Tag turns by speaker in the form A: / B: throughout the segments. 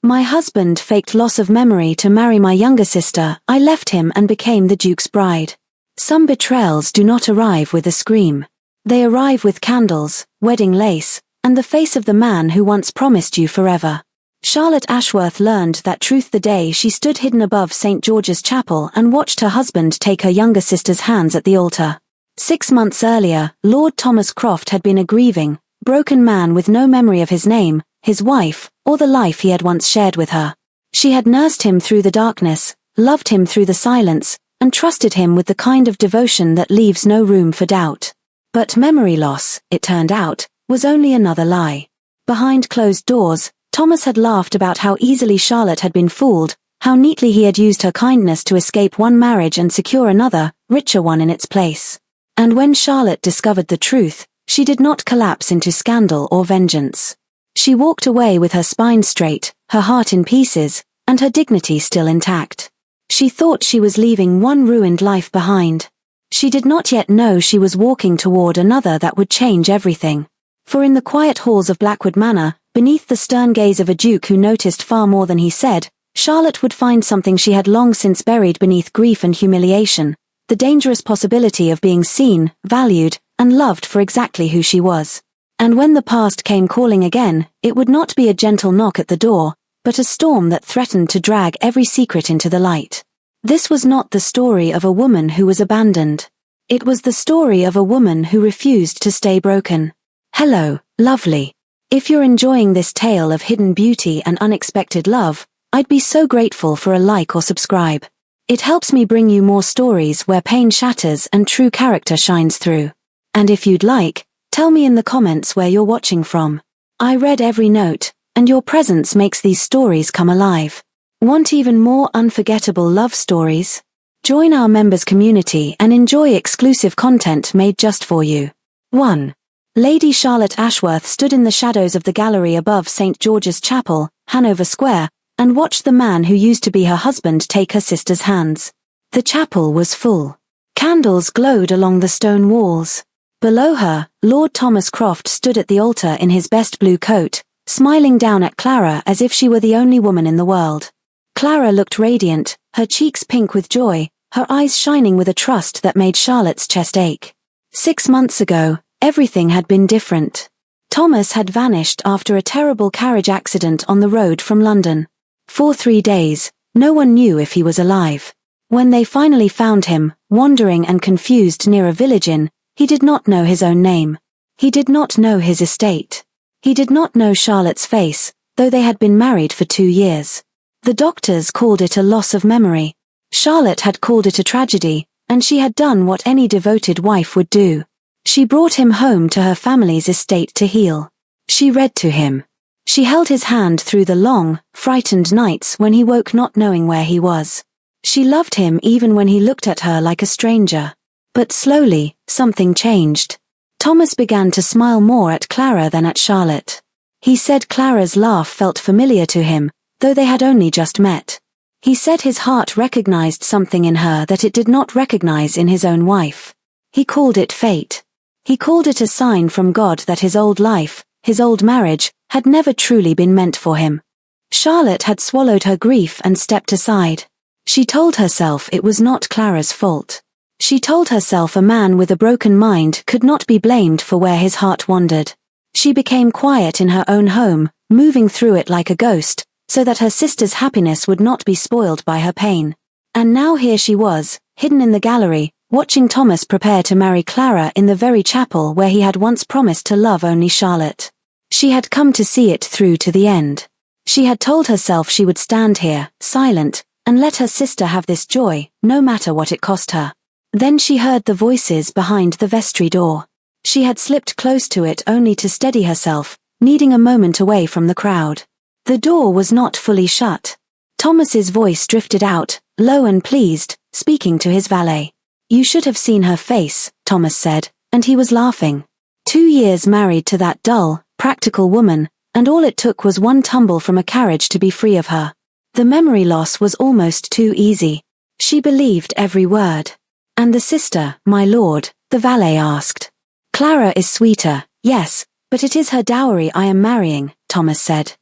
A: My husband faked loss of memory to marry my younger sister. I left him and became the Duke's bride. Some betrayals do not arrive with a scream. They arrive with candles, wedding lace, and the face of the man who once promised you forever. Charlotte Ashworth learned that truth the day she stood hidden above St. George's Chapel and watched her husband take her younger sister's hands at the altar. 6 months earlier, Lord Thomas Croft had been a grieving, broken man with no memory of his name, his wife, or the life he had once shared with her. She had nursed him through the darkness, loved him through the silence, and trusted him with the kind of devotion that leaves no room for doubt. But memory loss, it turned out, was only another lie. Behind closed doors, Thomas had laughed about how easily Charlotte had been fooled, how neatly he had used her kindness to escape one marriage and secure another, richer one in its place. And when Charlotte discovered the truth, she did not collapse into scandal or vengeance. She walked away with her spine straight, her heart in pieces, and her dignity still intact. She thought she was leaving one ruined life behind. She did not yet know she was walking toward another that would change everything. For in the quiet halls of Blackwood Manor, beneath the stern gaze of a duke who noticed far more than he said, Charlotte would find something she had long since buried beneath grief and humiliation, the dangerous possibility of being seen, valued, and loved for exactly who she was. And when the past came calling again, it would not be a gentle knock at the door, but a storm that threatened to drag every secret into the light. This was not the story of a woman who was abandoned. It was the story of a woman who refused to stay broken. Hello, lovely. If you're enjoying this tale of hidden beauty and unexpected love, I'd be so grateful for a like or subscribe. It helps me bring you more stories where pain shatters and true character shines through. And if you'd like, tell me in the comments where you're watching from. I read every note, and your presence makes these stories come alive. Want even more unforgettable love stories? Join our members community and enjoy exclusive content made just for you. 1. Lady Charlotte Ashworth stood in the shadows of the gallery above St. George's Chapel, Hanover Square, and watched the man who used to be her husband take her sister's hands. The chapel was full. Candles glowed along the stone walls. Below her, Lord Thomas Croft stood at the altar in his best blue coat, smiling down at Clara as if she were the only woman in the world. Clara looked radiant, her cheeks pink with joy, her eyes shining with a trust that made Charlotte's chest ache. 6 months ago, everything had been different. Thomas had vanished after a terrible carriage accident on the road from London. For 3 days, no one knew if he was alive. When they finally found him, wandering and confused near a village inn, he did not know his own name. He did not know his estate. He did not know Charlotte's face, though they had been married for 2 years. The doctors called it a loss of memory. Charlotte had called it a tragedy, and she had done what any devoted wife would do. She brought him home to her family's estate to heal. She read to him. She held his hand through the long, frightened nights when he woke not knowing where he was. She loved him even when he looked at her like a stranger. But slowly, something changed. Thomas began to smile more at Clara than at Charlotte. He said Clara's laugh felt familiar to him, though they had only just met. He said his heart recognized something in her that it did not recognize in his own wife. He called it fate. He called it a sign from God that his old life, his old marriage, had never truly been meant for him. Charlotte had swallowed her grief and stepped aside. She told herself it was not Clara's fault. She told herself a man with a broken mind could not be blamed for where his heart wandered. She became quiet in her own home, moving through it like a ghost, so that her sister's happiness would not be spoiled by her pain. And now here she was, hidden in the gallery, watching Thomas prepare to marry Clara in the very chapel where he had once promised to love only Charlotte. She had come to see it through to the end. She had told herself she would stand here, silent, and let her sister have this joy, no matter what it cost her. Then she heard the voices behind the vestry door. She had slipped close to it only to steady herself, needing a moment away from the crowd. The door was not fully shut. Thomas's voice drifted out, low and pleased, speaking to his valet. "You should have seen her face," Thomas said, and he was laughing. 2 years married to that dull, practical woman, and all it took was one tumble from a carriage to be free of her. The memory loss was almost too easy. She believed every word. "And the sister, my lord?" the valet asked. "Clara is sweeter, yes, but it is her dowry I am marrying," Thomas said.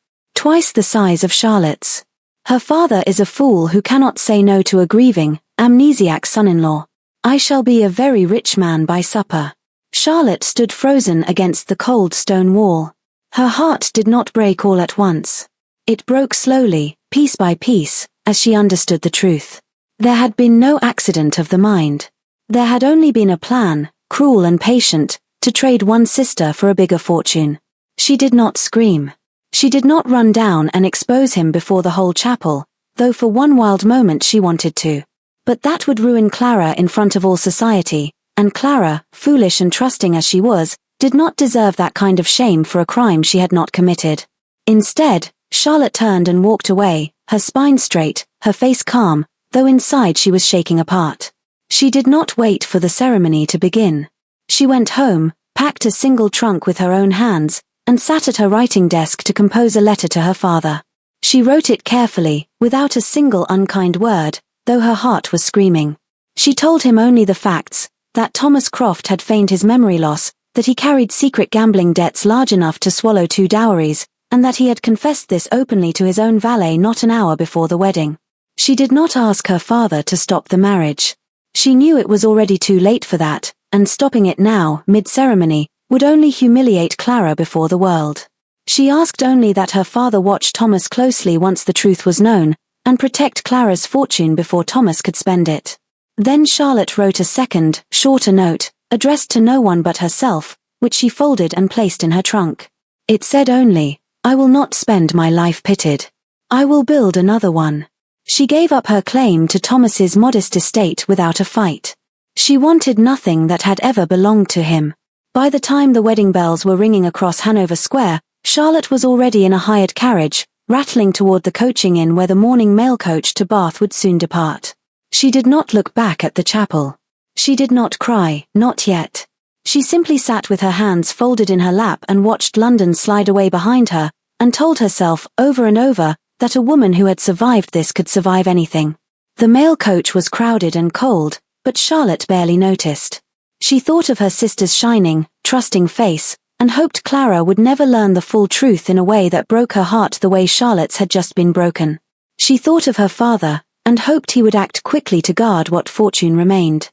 A: twice the size of Charlotte's. Her father is a fool who cannot say no to a grieving, amnesiac son-in-law. I shall be a very rich man by supper. Charlotte stood frozen against the cold stone wall. Her heart did not break all at once. It broke slowly, piece by piece, as she understood the truth. There had been no accident of the mind. There had only been a plan, cruel and patient, to trade one sister for a bigger fortune. She did not scream. She did not run down and expose him before the whole chapel, though for one wild moment she wanted to. But that would ruin Clara in front of all society, and Clara, foolish and trusting as she was, did not deserve that kind of shame for a crime she had not committed. Instead, Charlotte turned and walked away, her spine straight, her face calm, though inside she was shaking apart. She did not wait for the ceremony to begin. She went home, packed a single trunk with her own hands, and sat at her writing desk to compose a letter to her father. She wrote it carefully, without a single unkind word, though her heart was screaming. She told him only the facts, that Thomas Croft had feigned his memory loss, that he carried secret gambling debts large enough to swallow 2 dowries, and that he had confessed this openly to his own valet not an hour before the wedding. She did not ask her father to stop the marriage. She knew it was already too late for that, and stopping it now, mid-ceremony, would only humiliate Clara before the world. She asked only that her father watch Thomas closely once the truth was known, and protect Clara's fortune before Thomas could spend it. Then Charlotte wrote a second, shorter note, addressed to no one but herself, which she folded and placed in her trunk. It said only, I will not spend my life pitted. I will build another one. She gave up her claim to Thomas's modest estate without a fight. She wanted nothing that had ever belonged to him. By the time the wedding bells were ringing across Hanover Square, Charlotte was already in a hired carriage, rattling toward the coaching inn where the morning mail coach to Bath would soon depart. She did not look back at the chapel. She did not cry, not yet. She simply sat with her hands folded in her lap and watched London slide away behind her, and told herself, over and over, that a woman who had survived this could survive anything. The mail coach was crowded and cold, but Charlotte barely noticed. She thought of her sister's shining, trusting face, and hoped Clara would never learn the full truth in a way that broke her heart the way Charlotte's had just been broken. She thought of her father, and hoped he would act quickly to guard what fortune remained.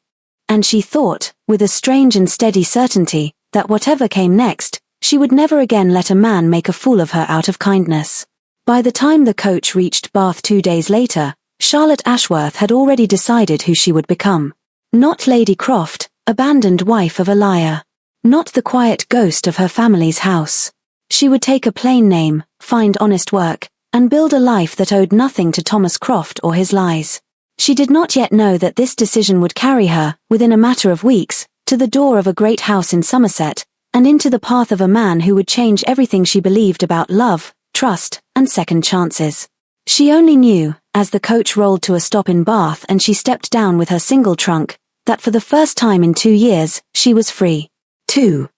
A: And she thought, with a strange and steady certainty, that whatever came next, she would never again let a man make a fool of her out of kindness. By the time the coach reached Bath 2 days later, Charlotte Ashworth had already decided who she would become. Not Lady Croft, abandoned wife of a liar. Not the quiet ghost of her family's house. She would take a plain name, find honest work, and build a life that owed nothing to Thomas Croft or his lies. She did not yet know that this decision would carry her, within a matter of weeks, to the door of a great house in Somerset, and into the path of a man who would change everything she believed about love, trust, and second chances. She only knew, as the coach rolled to a stop in Bath and she stepped down with her single trunk, that for the first time in 2 years, she was free. 2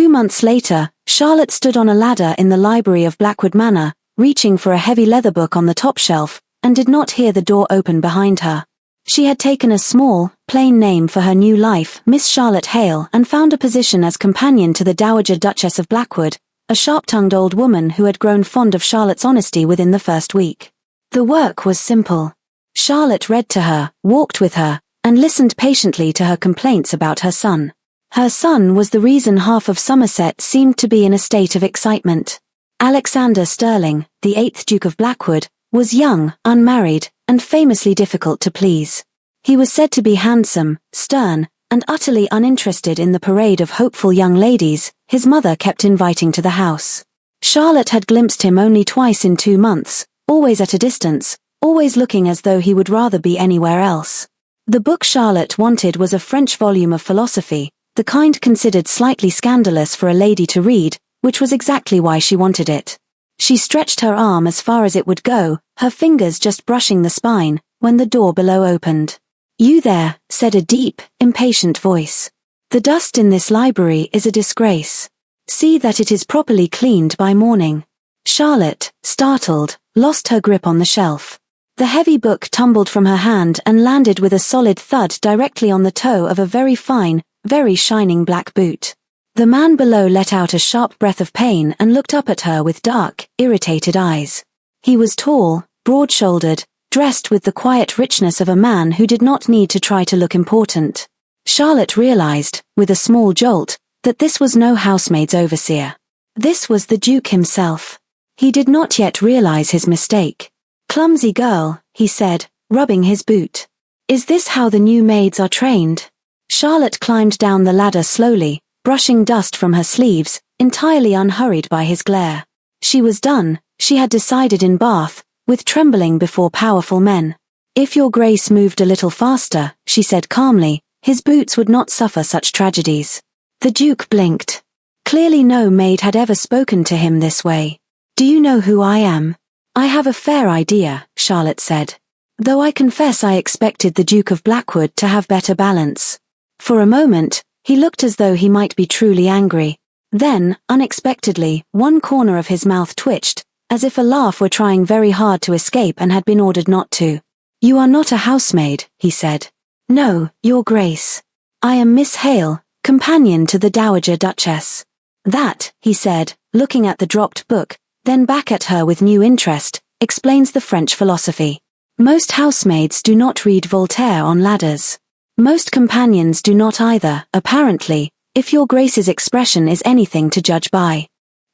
A: months later, Charlotte stood on a ladder in the library of Blackwood Manor, reaching for a heavy leather book on the top shelf, and did not hear the door open behind her. She had taken a small, plain name for her new life, Miss Charlotte Hale, and found a position as companion to the Dowager Duchess of Blackwood, a sharp-tongued old woman who had grown fond of Charlotte's honesty within the first week. The work was simple. Charlotte read to her, walked with her, and listened patiently to her complaints about her son. Her son was the reason half of Somerset seemed to be in a state of excitement. Alexander Sterling, the 8th Duke of Blackwood, was young, unmarried, and famously difficult to please. He was said to be handsome, stern, and utterly uninterested in the parade of hopeful young ladies his mother kept inviting to the house. Charlotte had glimpsed him only twice in 2 months, always at a distance, always looking as though he would rather be anywhere else. The book Charlotte wanted was a French volume of philosophy, the kind considered slightly scandalous for a lady to read, which was exactly why she wanted it. She stretched her arm as far as it would go, her fingers just brushing the spine, when the door below opened. "You there," said a deep, impatient voice. "The dust in this library is a disgrace. See that it is properly cleaned by morning." Charlotte, startled, lost her grip on the shelf. The heavy book tumbled from her hand and landed with a solid thud directly on the toe of a very fine, very shining black boot. The man below let out a sharp breath of pain and looked up at her with dark, irritated eyes. He was tall, broad-shouldered, dressed with the quiet richness of a man who did not need to try to look important. Charlotte realized, with a small jolt, that this was no housemaid's overseer. This was the Duke himself. He did not yet realize his mistake. "Clumsy girl," he said, rubbing his boot. "Is this how the new maids are trained?" Charlotte climbed down the ladder slowly, brushing dust from her sleeves, entirely unhurried by his glare. She was done, she had decided in Bath, with trembling before powerful men. "If your grace moved a little faster," she said calmly, "his boots would not suffer such tragedies." The Duke blinked. Clearly no maid had ever spoken to him this way. "Do you know who I am?" "I have a fair idea," Charlotte said. "Though I confess I expected the Duke of Blackwood to have better balance." For a moment, he looked as though he might be truly angry. Then, unexpectedly, one corner of his mouth twitched, as if a laugh were trying very hard to escape and had been ordered not to. "You are not a housemaid," he said. "No, your grace. I am Miss Hale, companion to the Dowager Duchess." "That," he said, looking at the dropped book, then back at her with new interest, "explains the French philosophy. Most housemaids do not read Voltaire on ladders. Most companions do not either, apparently, if your grace's expression is anything to judge by."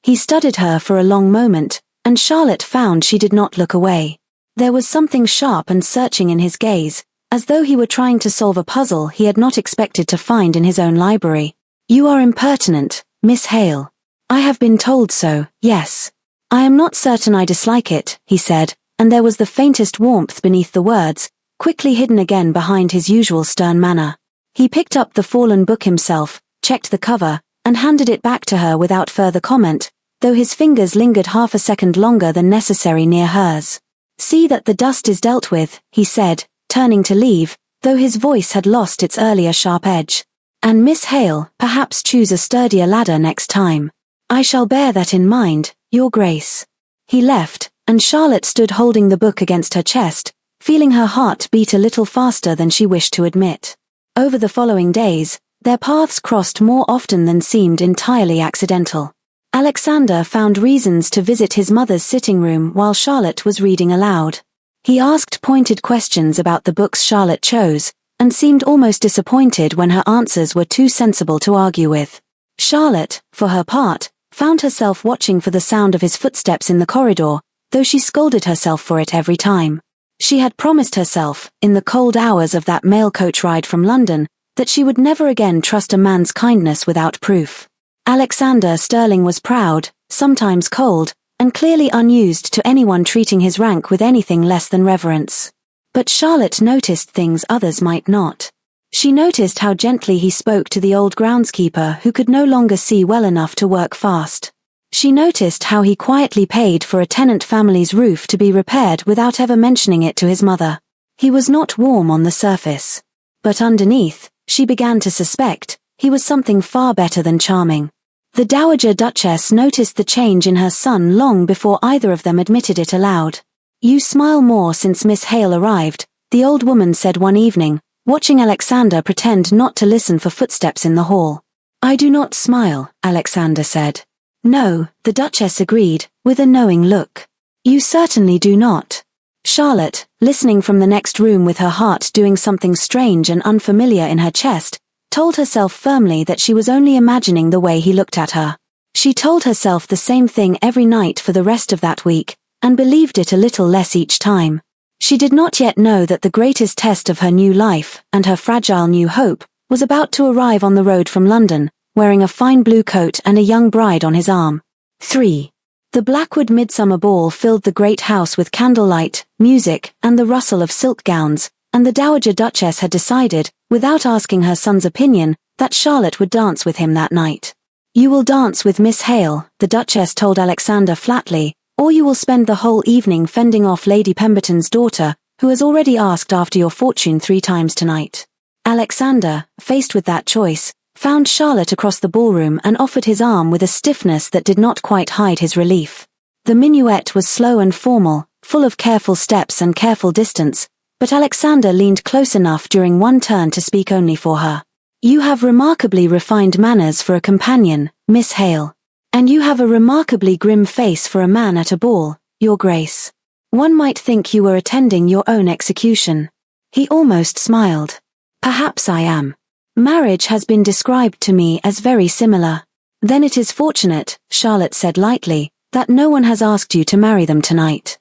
A: He studied her for a long moment, and Charlotte found she did not look away. There was something sharp and searching in his gaze, as though he were trying to solve a puzzle he had not expected to find in his own library. "You are impertinent, Miss Hale." "I have been told so, yes. I am not certain I dislike it," he said, and there was the faintest warmth beneath the words, quickly hidden again behind his usual stern manner. He picked up the fallen book himself, checked the cover, and handed it back to her without further comment, though his fingers lingered half a second longer than necessary near hers. "See that the dust is dealt with," he said, turning to leave, though his voice had lost its earlier sharp edge. "And Miss Hale, perhaps choose a sturdier ladder next time." "I shall bear that in mind, your grace." He left, and Charlotte stood holding the book against her chest, feeling her heart beat a little faster than she wished to admit. Over the following days, their paths crossed more often than seemed entirely accidental. Alexander found reasons to visit his mother's sitting room while Charlotte was reading aloud. He asked pointed questions about the books Charlotte chose, and seemed almost disappointed when her answers were too sensible to argue with. Charlotte, for her part, found herself watching for the sound of his footsteps in the corridor, though she scolded herself for it every time. She had promised herself, in the cold hours of that mail coach ride from London, that she would never again trust a man's kindness without proof. Alexander Sterling was proud, sometimes cold, and clearly unused to anyone treating his rank with anything less than reverence. But Charlotte noticed things others might not. She noticed how gently he spoke to the old groundskeeper who could no longer see well enough to work fast. She noticed how he quietly paid for a tenant family's roof to be repaired without ever mentioning it to his mother. He was not warm on the surface. But underneath, she began to suspect, he was something far better than charming. The Dowager Duchess noticed the change in her son long before either of them admitted it aloud. "You smile more since Miss Hale arrived," the old woman said one evening, watching Alexander pretend not to listen for footsteps in the hall. "I do not smile," Alexander said. "No," the Duchess agreed, with a knowing look. "You certainly do not." Charlotte, listening from the next room with her heart doing something strange and unfamiliar in her chest, told herself firmly that she was only imagining the way he looked at her. She told herself the same thing every night for the rest of that week, and believed it a little less each time. She did not yet know that the greatest test of her new life, and her fragile new hope, was about to arrive on the road from London, wearing a fine blue coat and a young bride on his arm. 3. The Blackwood Midsummer Ball filled the great house with candlelight, music, and the rustle of silk gowns, and the Dowager Duchess had decided, without asking her son's opinion, that Charlotte would dance with him that night. "You will dance with Miss Hale," the Duchess told Alexander flatly, "or you will spend the whole evening fending off Lady Pemberton's daughter, who has already asked after your fortune 3 times tonight." Alexander, faced with that choice, found Charlotte across the ballroom and offered his arm with a stiffness that did not quite hide his relief. The minuet was slow and formal, full of careful steps and careful distance, but Alexander leaned close enough during one turn to speak only for her. "You have remarkably refined manners for a companion, Miss Hale. And you have a remarkably grim face for a man at a ball, your grace." One might think you were attending your own execution." He almost smiled. "Perhaps I am. Marriage has been described to me as very similar." "Then it is fortunate," Charlotte said lightly, "that no one has asked you to marry them tonight."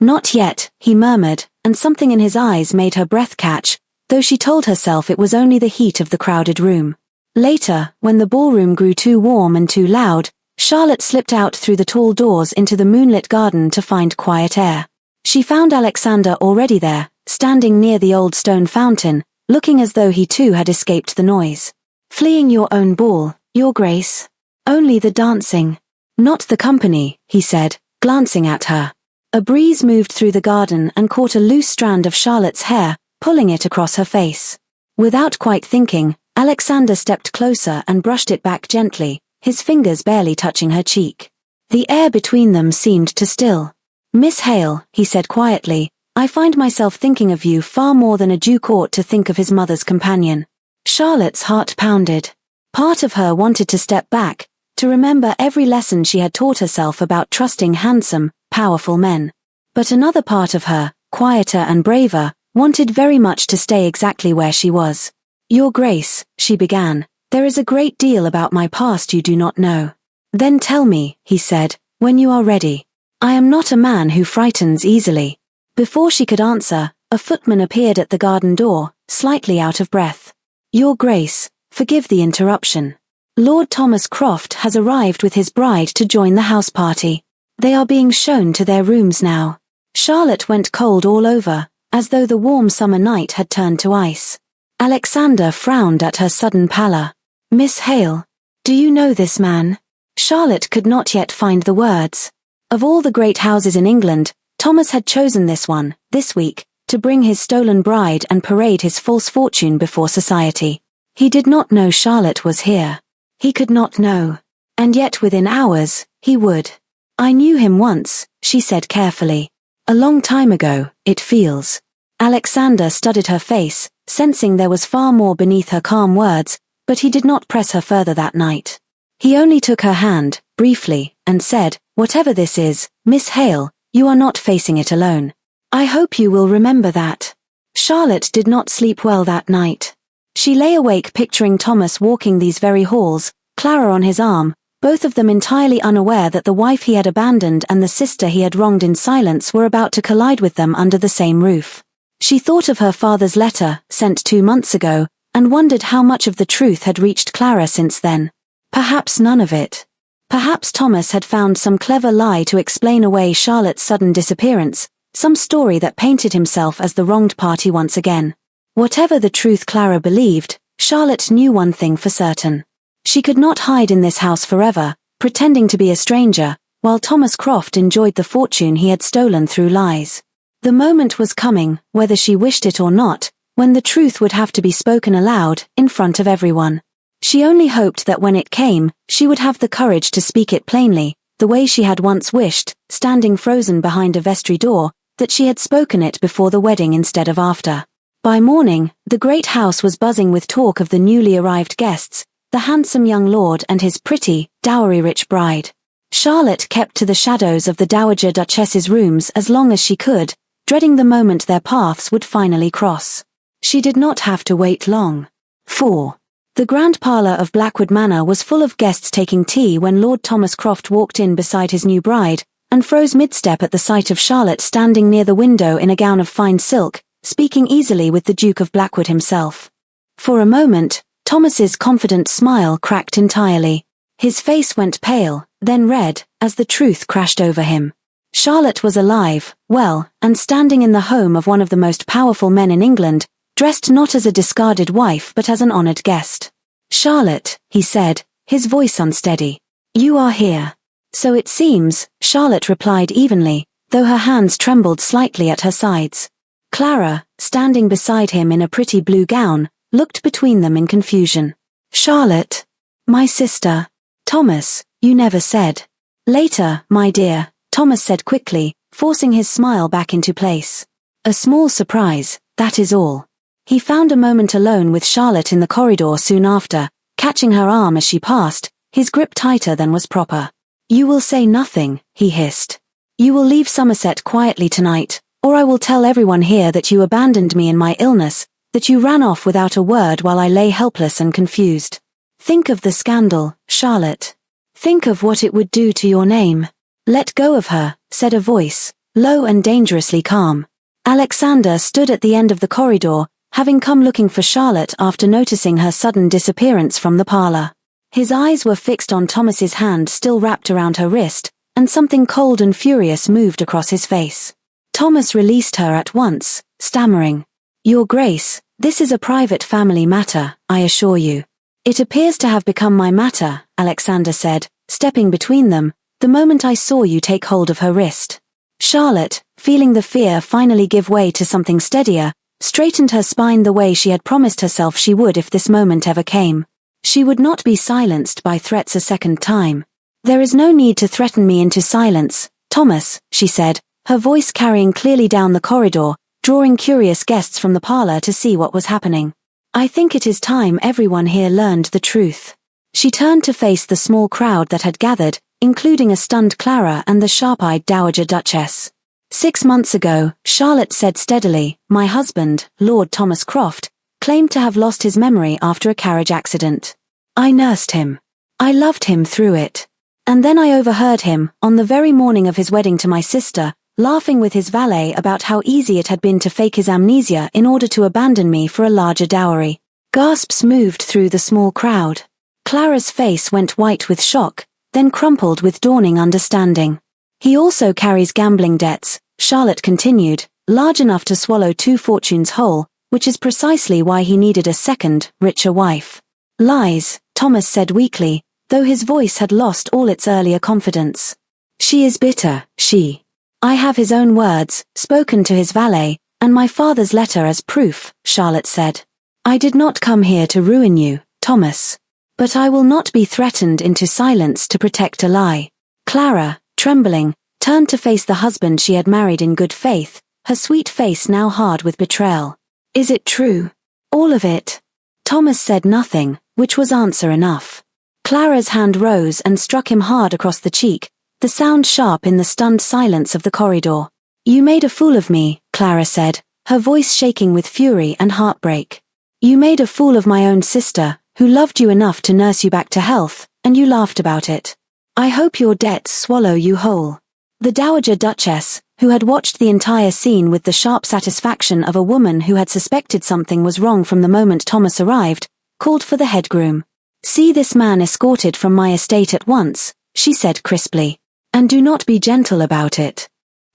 A: "Not yet," he murmured, and something in his eyes made her breath catch, though she told herself it was only the heat of the crowded room. Later, when the ballroom grew too warm and too loud, Charlotte slipped out through the tall doors into the moonlit garden to find quiet air. She found Alexander already there, standing near the old stone fountain, looking as though he too had escaped the noise. "Fleeing your own ball, Your Grace. Only the dancing. Not the company," he said, glancing at her. A breeze moved through the garden and caught a loose strand of Charlotte's hair, pulling it across her face. Without quite thinking, Alexander stepped closer and brushed it back gently, his fingers barely touching her cheek. The air between them seemed to still. "Miss Hale," he said quietly, "I find myself thinking of you far more than a duke ought to think of his mother's companion." Charlotte's heart pounded. Part of her wanted to step back, to remember every lesson she had taught herself about trusting handsome, powerful men. But another part of her, quieter and braver, wanted very much to stay exactly where she was. "Your Grace," she began, "there is a great deal about my past you do not know." "Then tell me," he said, "when you are ready. I am not a man who frightens easily." Before she could answer, a footman appeared at the garden door, slightly out of breath. "Your Grace, forgive the interruption. Lord Thomas Croft has arrived with his bride to join the house party. They are being shown to their rooms now." Charlotte went cold all over, as though the warm summer night had turned to ice. Alexander frowned at her sudden pallor. "Miss Hale, do you know this man?" Charlotte could not yet find the words. Of all the great houses in England, Thomas had chosen this one, this week, to bring his stolen bride and parade his false fortune before society. He did not know Charlotte was here. He could not know. And yet within hours, he would. "I knew him once," she said carefully. "A long time ago, it feels." Alexander studied her face, sensing there was far more beneath her calm words, but he did not press her further that night. He only took her hand, briefly, and said, "Whatever this is, Miss Hale, you are not facing it alone. I hope you will remember that." Charlotte did not sleep well that night. She lay awake picturing Thomas walking these very halls, Clara on his arm, both of them entirely unaware that the wife he had abandoned and the sister he had wronged in silence were about to collide with them under the same roof. She thought of her father's letter, sent 2 months ago, and wondered how much of the truth had reached Clara since then. Perhaps none of it. Perhaps Thomas had found some clever lie to explain away Charlotte's sudden disappearance, some story that painted himself as the wronged party once again. Whatever the truth Clara believed, Charlotte knew one thing for certain. She could not hide in this house forever, pretending to be a stranger, while Thomas Croft enjoyed the fortune he had stolen through lies. The moment was coming, whether she wished it or not, when the truth would have to be spoken aloud, in front of everyone. She only hoped that when it came, she would have the courage to speak it plainly, the way she had once wished, standing frozen behind a vestry door, that she had spoken it before the wedding instead of after. By morning, the great house was buzzing with talk of the newly arrived guests, the handsome young lord and his pretty, dowry-rich bride. Charlotte kept to the shadows of the Dowager Duchess's rooms as long as she could, dreading the moment their paths would finally cross. She did not have to wait long. 4. The grand parlour of Blackwood Manor was full of guests taking tea when Lord Thomas Croft walked in beside his new bride, and froze mid-step at the sight of Charlotte standing near the window in a gown of fine silk, speaking easily with the Duke of Blackwood himself. For a moment, Thomas's confident smile cracked entirely. His face went pale, then red, as the truth crashed over him. Charlotte was alive, well, and standing in the home of one of the most powerful men in England, dressed not as a discarded wife but as an honoured guest. "Charlotte," he said, his voice unsteady. "You are here." "So it seems," Charlotte replied evenly, though her hands trembled slightly at her sides. Clara, standing beside him in a pretty blue gown, looked between them in confusion. "Charlotte. My sister. Thomas, you never said." "Later, my dear," Thomas said quickly, forcing his smile back into place. "A small surprise, that is all." He found a moment alone with Charlotte in the corridor soon after, catching her arm as she passed, his grip tighter than was proper. "You will say nothing," he hissed. You will leave Somerset quietly tonight, or I will tell everyone here that you abandoned me in my illness, that you ran off without a word while I lay helpless and confused. Think of the scandal, Charlotte. Think of what it would do to your name. Let go of her, said a voice, low and dangerously calm. Alexander stood at the end of the corridor, having come looking for Charlotte after noticing her sudden disappearance from the parlor. His eyes were fixed on Thomas's hand still wrapped around her wrist, and something cold and furious moved across his face. Thomas released her at once, stammering, "Your Grace, this is a private family matter, I assure you." "It appears to have become my matter," Alexander said, stepping between them, "the moment I saw you take hold of her wrist." Charlotte, feeling the fear finally give way to something steadier, straightened her spine the way she had promised herself she would if this moment ever came. She would not be silenced by threats a second time. "There is no need to threaten me into silence, Thomas," she said, her voice carrying clearly down the corridor, drawing curious guests from the parlor to see what was happening. "I think it is time everyone here learned the truth." She turned to face the small crowd that had gathered, including a stunned Clara and the sharp-eyed Dowager Duchess. 6 months ago, Charlotte said steadily, "My husband, Lord Thomas Croft, claimed to have lost his memory after a carriage accident. I nursed him. I loved him through it. And then I overheard him, on the very morning of his wedding to my sister, laughing with his valet about how easy it had been to fake his amnesia in order to abandon me for a larger dowry." Gasps moved through the small crowd. Clara's face went white with shock, then crumpled with dawning understanding. "He also carries gambling debts," Charlotte continued, "large enough to swallow 2 fortunes whole, which is precisely why he needed a second, richer wife." "Lies," Thomas said weakly, though his voice had lost all its earlier confidence. "She is bitter, she. I have his own words, spoken to his valet, and my father's letter as proof," Charlotte said. "I did not come here to ruin you, Thomas. But I will not be threatened into silence to protect a lie." Clara, trembling, turned to face the husband she had married in good faith, her sweet face now hard with betrayal. "Is it true? All of it?" Thomas said nothing, which was answer enough. Clara's hand rose and struck him hard across the cheek, the sound sharp in the stunned silence of the corridor. "You made a fool of me," Clara said, her voice shaking with fury and heartbreak. "You made a fool of my own sister, who loved you enough to nurse you back to health, and you laughed about it. I hope your debts swallow you whole." The Dowager Duchess, who had watched the entire scene with the sharp satisfaction of a woman who had suspected something was wrong from the moment Thomas arrived, called for the head groom. "See this man escorted from my estate at once," she said crisply. "And do not be gentle about it."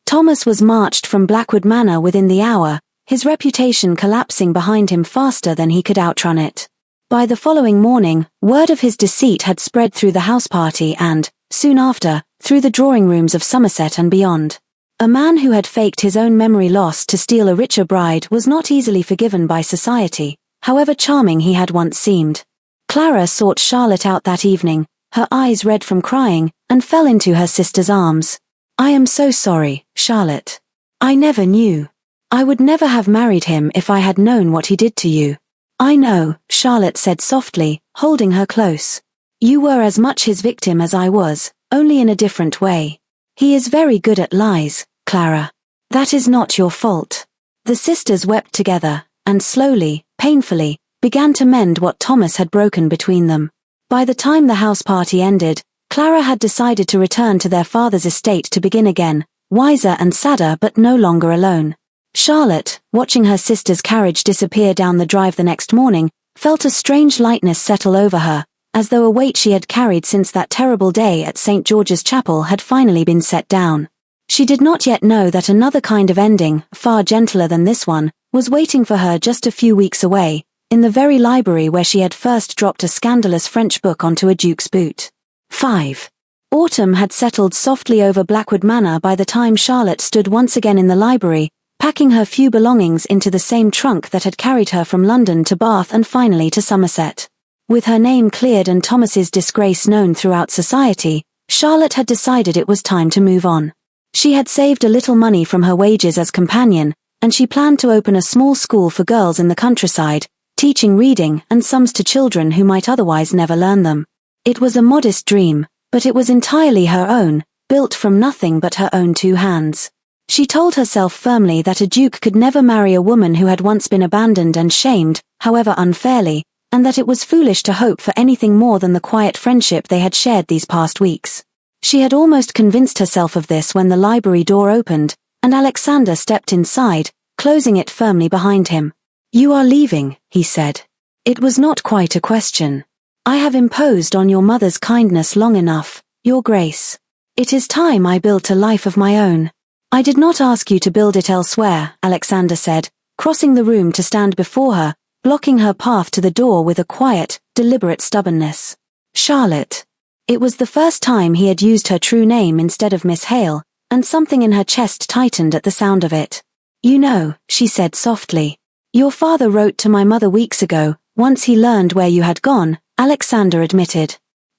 A: Thomas was marched from Blackwood Manor within the hour, his reputation collapsing behind him faster than he could outrun it. By the following morning, word of his deceit had spread through the house party and, soon after, through the drawing rooms of Somerset and beyond. A man who had faked his own memory loss to steal a richer bride was not easily forgiven by society, however charming he had once seemed. Clara sought Charlotte out that evening, her eyes red from crying, and fell into her sister's arms. "I am so sorry, Charlotte. I never knew. I would never have married him if I had known what he did to you." "I know," Charlotte said softly, holding her close. "You were as much his victim as I was, only in a different way. He is very good at lies, Clara. That is not your fault." The sisters wept together, and slowly, painfully, began to mend what Thomas had broken between them. By the time the house party ended, Clara had decided to return to their father's estate to begin again, wiser and sadder but no longer alone. Charlotte, watching her sister's carriage disappear down the drive the next morning, felt a strange lightness settle over her, as though a weight she had carried since that terrible day at St. George's Chapel had finally been set down. She did not yet know that another kind of ending, far gentler than this one, was waiting for her just a few weeks away, in the very library where she had first dropped a scandalous French book onto a duke's boot. 5. Autumn had settled softly over Blackwood Manor by the time Charlotte stood once again in the library, packing her few belongings into the same trunk that had carried her from London to Bath and finally to Somerset. With her name cleared and Thomas's disgrace known throughout society, Charlotte had decided it was time to move on. She had saved a little money from her wages as companion, and she planned to open a small school for girls in the countryside, teaching reading and sums to children who might otherwise never learn them. It was a modest dream, but it was entirely her own, built from nothing but her own 2 hands. She told herself firmly that a duke could never marry a woman who had once been abandoned and shamed, however unfairly, and that it was foolish to hope for anything more than the quiet friendship they had shared these past weeks. She had almost convinced herself of this when the library door opened, and Alexander stepped inside, closing it firmly behind him. "You are leaving," he said. It was not quite a question. "I have imposed on your mother's kindness long enough, Your Grace. It is time I built a life of my own." "I did not ask you to build it elsewhere," Alexander said, crossing the room to stand before her, blocking her path to the door with a quiet, deliberate stubbornness. "Charlotte." It was the first time he had used her true name instead of Miss Hale, and something in her chest tightened at the sound of it. "You know," she said softly, "your father wrote to my mother weeks ago, once he learned where you had gone," Alexander admitted.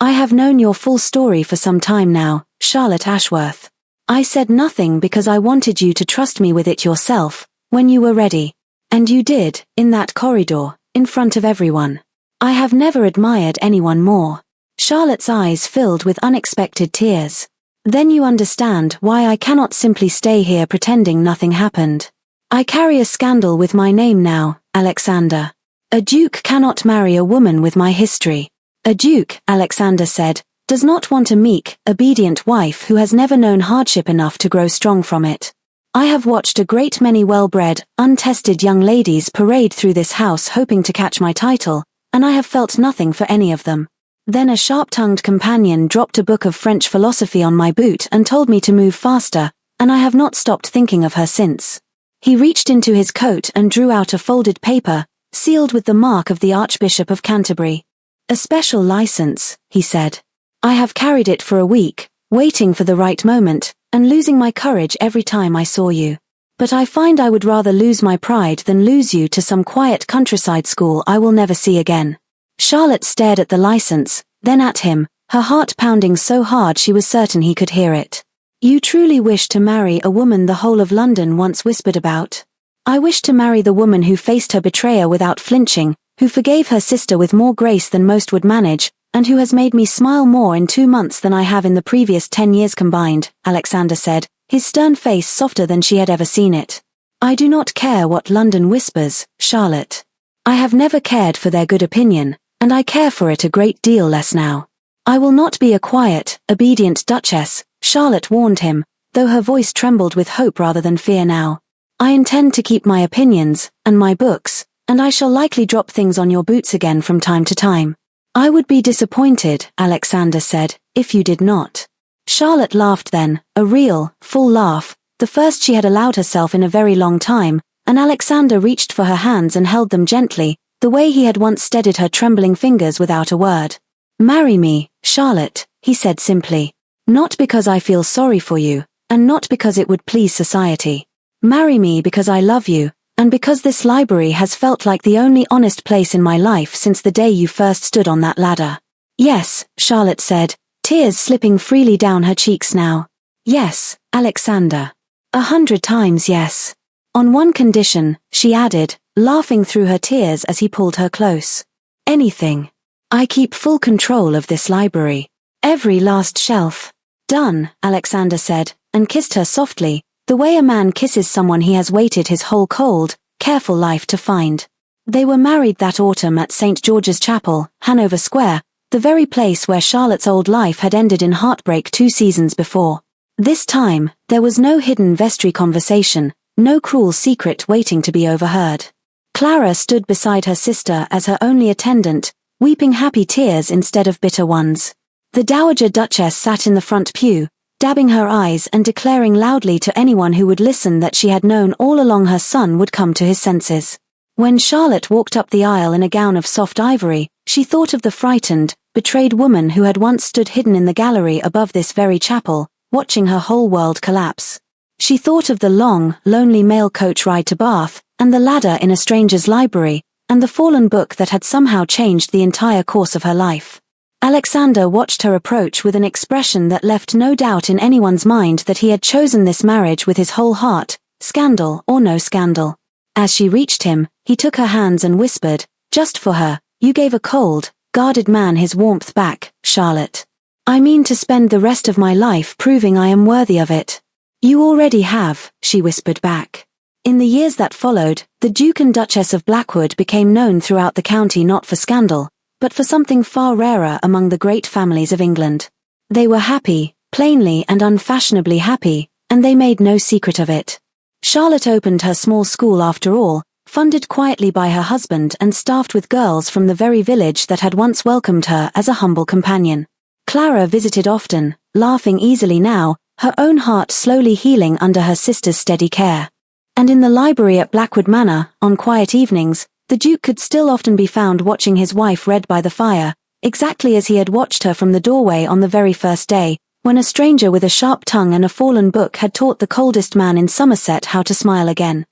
A: "I have known your full story for some time now, Charlotte Ashworth. I said nothing because I wanted you to trust me with it yourself, when you were ready. And you did, in that corridor, in front of everyone. I have never admired anyone more." Charlotte's eyes filled with unexpected tears. "Then you understand why I cannot simply stay here pretending nothing happened. I carry a scandal with my name now, Alexander. A duke cannot marry a woman with my history. A duke," Alexander said, "does not want a meek, obedient wife who has never known hardship enough to grow strong from it. I have watched a great many well-bred, untested young ladies parade through this house hoping to catch my title, and I have felt nothing for any of them." Then a sharp-tongued companion dropped a book of French philosophy on my boot and told me to move faster, and I have not stopped thinking of her since. He reached into his coat and drew out a folded paper, sealed with the mark of the Archbishop of Canterbury. "A special license," he said. "I have carried it for a week, waiting for the right moment, and losing my courage every time I saw you. But I find I would rather lose my pride than lose you to some quiet countryside school I will never see again." Charlotte stared at the license, then at him, her heart pounding so hard she was certain he could hear it. "You truly wish to marry a woman the whole of London once whispered about?" "I wish to marry the woman who faced her betrayer without flinching, who forgave her sister with more grace than most would manage, and who has made me smile more in 2 months than I have in the previous 10 years combined," Alexander said, his stern face softer than she had ever seen it. "I do not care what London whispers, Charlotte. I have never cared for their good opinion, and I care for it a great deal less now. I will not be a quiet, obedient duchess," Charlotte warned him, though her voice trembled with hope rather than fear now. "I intend to keep my opinions, and my books, and I shall likely drop things on your boots again from time to time." "I would be disappointed," Alexander said, "if you did not." Charlotte laughed then, a real, full laugh, the first she had allowed herself in a very long time, and Alexander reached for her hands and held them gently, the way he had once steadied her trembling fingers without a word. "Marry me, Charlotte," he said simply. "Not because I feel sorry for you, and not because it would please society. Marry me because I love you, and because this library has felt like the only honest place in my life since the day you first stood on that ladder." "Yes," Charlotte said, tears slipping freely down her cheeks now. "Yes, Alexander. 100 times yes. On one condition," she added, laughing through her tears as he pulled her close. "Anything. I keep full control of this library. Every last shelf." "Done," Alexander said, and kissed her softly, the way a man kisses someone he has waited his whole cold, careful life to find. They were married that autumn at St. George's Chapel, Hanover Square, the very place where Charlotte's old life had ended in heartbreak 2 seasons before. This time, there was no hidden vestry conversation, no cruel secret waiting to be overheard. Clara stood beside her sister as her only attendant, weeping happy tears instead of bitter ones. The Dowager Duchess sat in the front pew, dabbing her eyes and declaring loudly to anyone who would listen that she had known all along her son would come to his senses. When Charlotte walked up the aisle in a gown of soft ivory, she thought of the frightened, betrayed woman who had once stood hidden in the gallery above this very chapel, watching her whole world collapse. She thought of the long, lonely mail coach ride to Bath, and the ladder in a stranger's library, and the fallen book that had somehow changed the entire course of her life. Alexander watched her approach with an expression that left no doubt in anyone's mind that he had chosen this marriage with his whole heart, scandal or no scandal. As she reached him, he took her hands and whispered, "Just for her, you gave a cold, guarded man his warmth back, Charlotte." I mean to spend the rest of my life proving I am worthy of it. You already have, she whispered back. In the years that followed, the Duke and Duchess of Blackwood became known throughout the county not for scandal, but for something far rarer among the great families of England. They were happy, plainly and unfashionably happy, and they made no secret of it. Charlotte opened her small school after all, funded quietly by her husband and staffed with girls from the very village that had once welcomed her as a humble companion. Clara visited often, laughing easily now, her own heart slowly healing under her sister's steady care. And in the library at Blackwood Manor, on quiet evenings, the Duke could still often be found watching his wife read by the fire, exactly as he had watched her from the doorway on the very first day, when a stranger with a sharp tongue and a fallen book had taught the coldest man in Somerset how to smile again.